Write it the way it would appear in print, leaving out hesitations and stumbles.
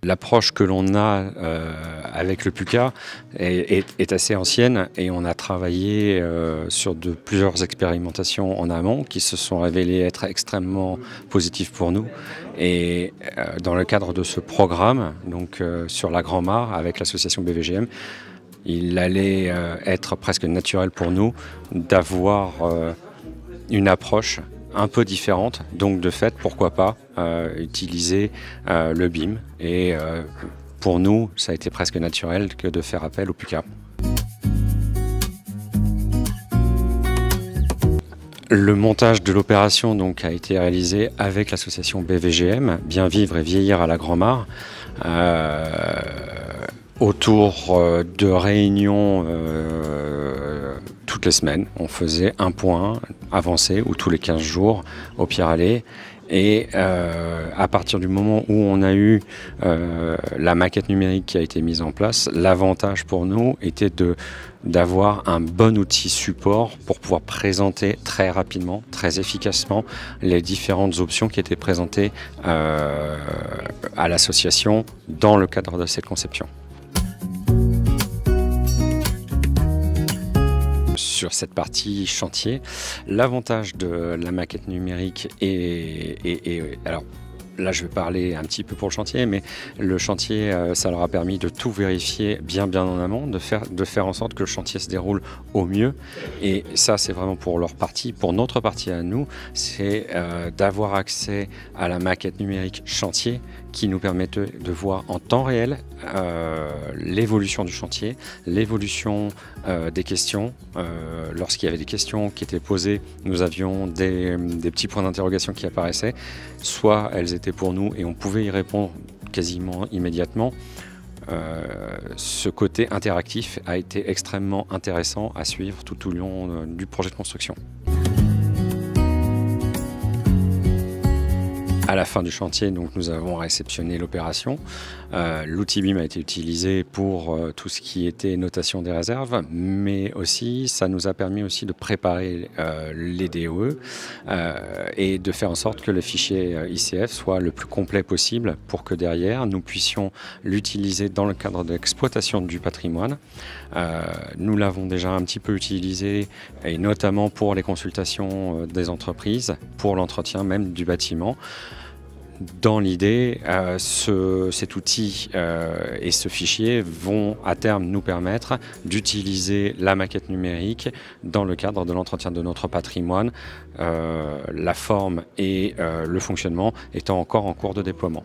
L'approche que l'on a avec le PUCA est assez ancienne et on a travaillé sur plusieurs expérimentations en amont qui se sont révélées être extrêmement positives pour nous. Et dans le cadre de ce programme, donc sur la Grand-Mare avec l'association BVGM, il allait être presque naturel pour nous d'avoir une approche un peu différente, donc de fait, pourquoi pas utiliser le BIM. Et pour nous, ça a été presque naturel que de faire appel au PUCA. Le montage de l'opération donc a été réalisé avec l'association BVGM, Bien Vivre et Vieillir à la Grand-Mare, autour de réunions toutes les semaines. On faisait un point avancé ou tous les 15 jours au Pierre-Allais. Et à partir du moment où on a eu la maquette numérique qui a été mise en place, l'avantage pour nous était d'avoir un bon outil support pour pouvoir présenter très rapidement, très efficacement les différentes options qui étaient présentées à l'association dans le cadre de cette conception. Sur cette partie chantier, l'avantage de la maquette numérique alors là je vais parler un petit peu pour le chantier, mais le chantier ça leur a permis de tout vérifier bien en amont, de faire en sorte que le chantier se déroule au mieux. Et ça c'est vraiment pour leur partie. Pour notre partie à nous, c'est d'avoir accès à la maquette numérique chantier qui nous permet de voir en temps réel l'évolution du chantier, l'évolution des questions. Lorsqu'il y avait des questions qui étaient posées, nous avions des petits points d'interrogation qui apparaissaient. Soit elles étaient pour nous et on pouvait y répondre quasiment immédiatement. Ce côté interactif a été extrêmement intéressant à suivre tout au long du projet de construction. À la fin du chantier, donc, nous avons réceptionné l'opération. L'outil BIM a été utilisé pour tout ce qui était notation des réserves, mais aussi ça nous a permis aussi de préparer les DOE et de faire en sorte que le fichier ICF soit le plus complet possible pour que derrière nous puissions l'utiliser dans le cadre de l'exploitation du patrimoine. Nous l'avons déjà un petit peu utilisé et notamment pour les consultations des entreprises, pour l'entretien même du bâtiment. Dans l'idée, cet outil et ce fichier vont à terme nous permettre d'utiliser la maquette numérique dans le cadre de l'entretien de notre patrimoine, la forme et le fonctionnement étant encore en cours de déploiement.